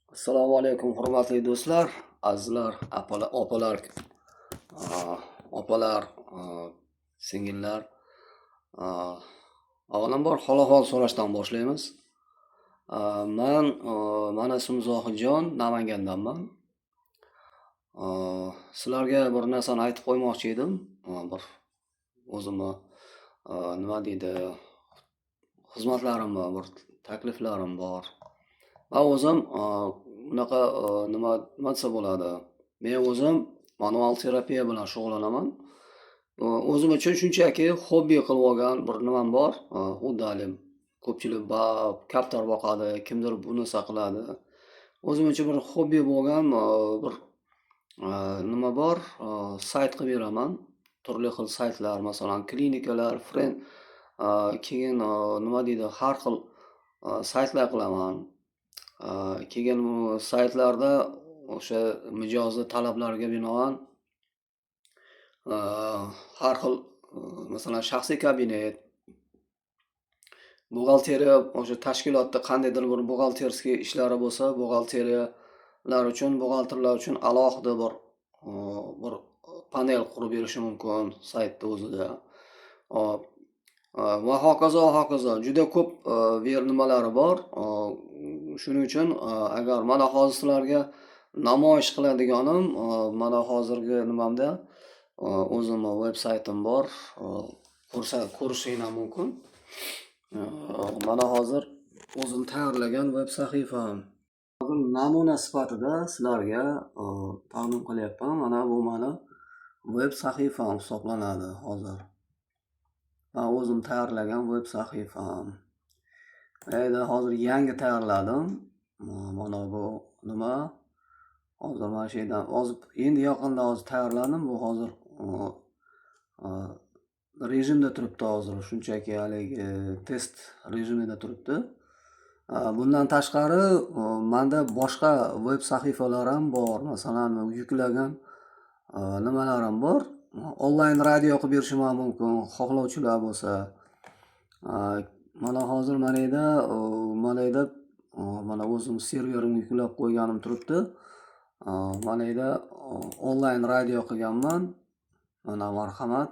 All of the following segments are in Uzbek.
Assalomu alaykum hurmatli do'stlar, azizlar, opalar, opalar, singillar. Avvalambor hol-ahvol so'rashdan boshlaymiz. Men ismim Zohidjon, Namangandanman. Sizlarga bir narsani aytib qo'ymoqchi edim. Bir o'zimni nima deydi, xizmatlarim bor, bir takliflarim bor. Men o'zim bunaqa nima desa bo'ladi. Men o'zim manual terapiya bilan shug'ullanaman. O'zim uchun shunchaki hobbi qilib olgan bir nimam bor. Xuddi ko'pchilik kaptar boqadi, kimdir bunisi qiladi. O'zim uchun bir hobbi bo'lgan bir nima bor, sayt qilib beraman. Turli xil saytlar, masalan, klinikalar, keyin nima deydi, har xil saytlar qilaman. Keyin u saytlarda o'sha mijozli talablarga binoan har xil, masalan, shaxsiy kabinet, buxgalteriya, o'sha tashkilotda qandaydir bir buxgalterskiy ishlari bo'lsa, buxgalterlar uchun alohida bir panel qurib berishi mumkin saytda o'zida. Va hokazo, hokazo. Juda ko'p nimalari bor. Shuning uchun agar mana hozir sizlarga namoyish qiladiganim, mana hozirgi nimamda o'zimni veb-saytim bor. Ko'rishinglar mumkin. Mana hozir o'zim tayyorlagan veb sahifam. Hozir namuna sifatida sizlarga taqdim qilyapman. Mana bu meni veb sahifam hisoblanadi hozir. Men o'zim tayyorlagan veb sahifam. Hozir yangi tayyorladim. Mana bu nima? Hozir mana shu yerdan endi yaqinda tayyorladim. Bu hozir rejimda turibdi hozir. Shunchaki haligi test rejimida turibdi. Bundan tashqari menda boshqa veb sahifalar ham bor. Masalan, yuklagan nimalarim bor. Onlayn radio qilib berishim ham mumkin, xohlovchilar bo'lsa. Mana hozir mana o'zim serverimga yuklab qo'yganim turibdi. Mana yerda onlayn radio qilganman. Mana marhamat.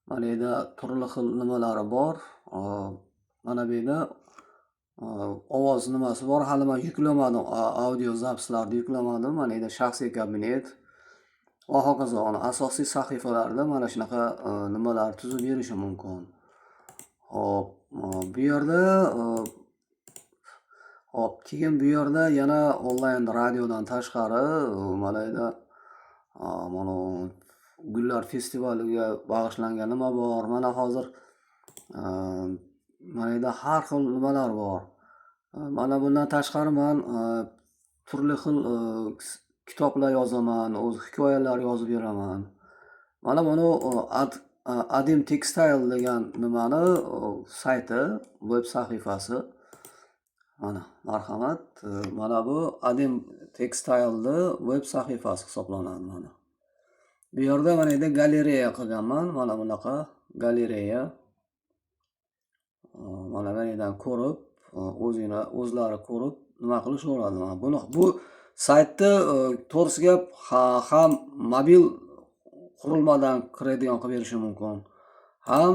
Mana yerda turli xil nimalari bor. Mana bu yerda ovoz nimasi bor. Hali men yuklamadim, audio zapslarni yuklamadim. Mana yerda shaxsiy kabinet va hokazo. Asosiy sahifalarda mana shunaqa nimalar tuzib berishim mumkin. Hop, bu yerda keyin bu yerda yana onlayn radiodan tashqari mana yerda mana Gullar festivaliga bag'ishlangan nima bor. Mana hozir mana yerda har xil nimalar bor. Mana bundan tashqari men turli xil kitoblar yozaman, o'z hikoyalar yozib beraman. Mana buni Adim Textile degan nimani sayti, veb sahifasi. Mana marhamat. Mana bu Adim Textile'ni veb sahifasi hisoblanadi mana. Bu yerda mana yerda galereya qilganman. Mana bunaqa galereya. Mana bu yerdan ko'rib, o'zlari ko'rib nima qilishaveradi. Bu saytni to'g'risi gap ham mobil qurilmadan kiradigan qilib berishim mumkin. Ham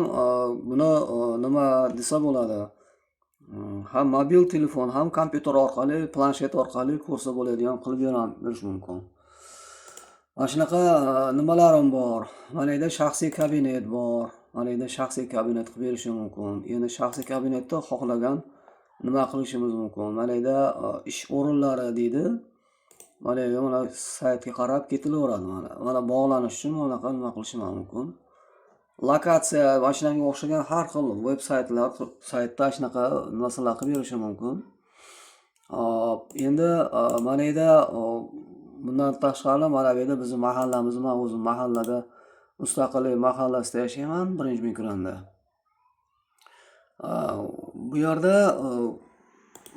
buni nima desa bo'ladi? Ham mobil telefon, ham kompyuter orqali, planshet orqali ko'rsa bo'ladigan qilib berish mumkin. Mana shunaqa nimalarim bor. Mana yerda shaxsiy kabinet bor. Mana yerda shaxsiy kabinet qilib berishim mumkin. Endi shaxsiy kabinetda xohlagan nima qilishimiz mumkin. Mana yerda ish o'rinlari deydi. Mana yerga mana saytga qarab ketilaveradi mana bog'lanish uchun bunaqa nima qilishim mumkin. Lokatsiya va shunga o'xshagan har xil veb saytda shunaqa narsalar qilib berishim mumkin. Endi mana yerda bundan tashqari mana bu yerda bizning mahallamiz, men o'zim mahallada mustaqillik mahallasida yashayman, 1-mikronda. Bu yerda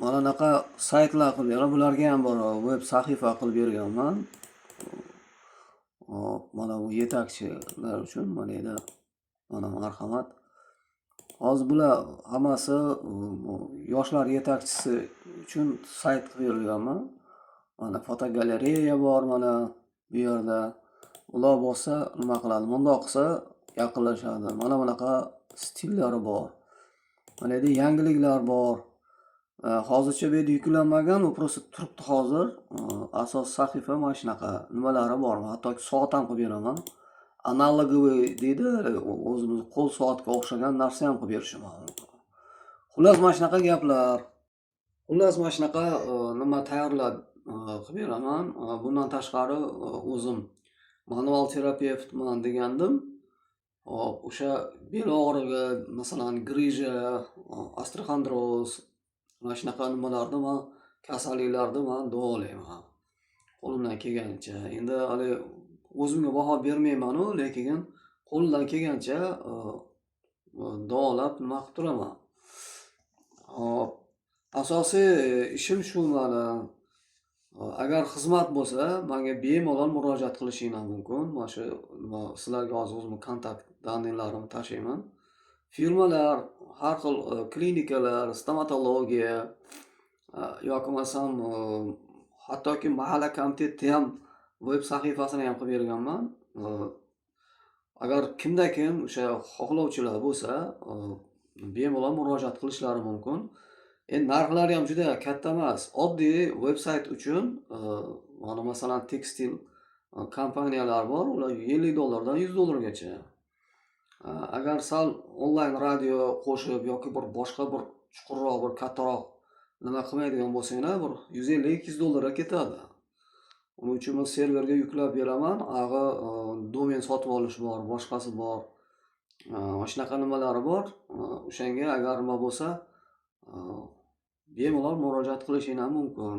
mana bunaqa saytlar qilib beraman. Bularga ham bir veb sahifa qilib berganman. Mana bu yetakchilar uchun mana yerda mana marhamat. Hozir bular hammasi yoshlar yetakchisi uchun sayt qilib berganman. Mana fotogalereya bor mana bu yerda. Ular bo'lsa nima qiladi? Bundoq qilsa yaqinlashadi. Mana bunaqa stillari bor. Mana yerda yangiliklar bor. Hozircha bu yerda yuklanmagan, u просто turibdi hozir. Asos sahifa mana shunaqa nimalari bor. Hattoki soat ham qilib beraman. Analogoviy deydi, o'zimiz qo'l soatga o'xshagan narsa ham qilib berishim mumkin. Xullas mana shunaqa gaplar. Xullas mana shunaqa nima tayyorlab qilib beraman. Bundan tashqari o'zim manual terapevtman degandim. O'sha bel og'rig'i, masalan, grija, osteoxondroz, mana shunaqa nimalarni men kasalliklarni men davolayman. Qo'limdan kelganicha. Endi hali o'zimga baho bermayman-u, lekin qo'limdan kelgancha davolab nima qilib turaman. Asosiy ishim shu mani. Agar xizmat bo'lsa, menga bemalol murojaat qilishinglar mumkin. Mana shu sizlarga hozir o'zimning kontakt danlilarimni tashlayman. Firmalar, har xil klinikalar, stomatologiya yoki bo'lmasam hattoki mahalla komitetda ham veb sahifasini ham qilib berganman. Agar kimda-kim o'sha xohlovchilar bo'lsa, bemalol murojaat qilishlari mumkin. Endi narxlari ham juda katta emas. Oddiy veb-sayt uchun mana masalan tekstil kompaniyalar bor, ular $50 dan $100 gacha. Agar sal onlayn radio qo'shib yoki bir boshqa bir chuqurroq, bir kattaroq nima qilmaydigan bo'lsanglar, bir $150-200 ga ketadi. Uning uchun men serverga yuklab beraman. Ag'i domen sotib olish bor, boshqasi bor. Mana shunaqa nimalari bor. O'shanga agar nima bo'lsa, bemalol murojaat qilishinglar mumkin.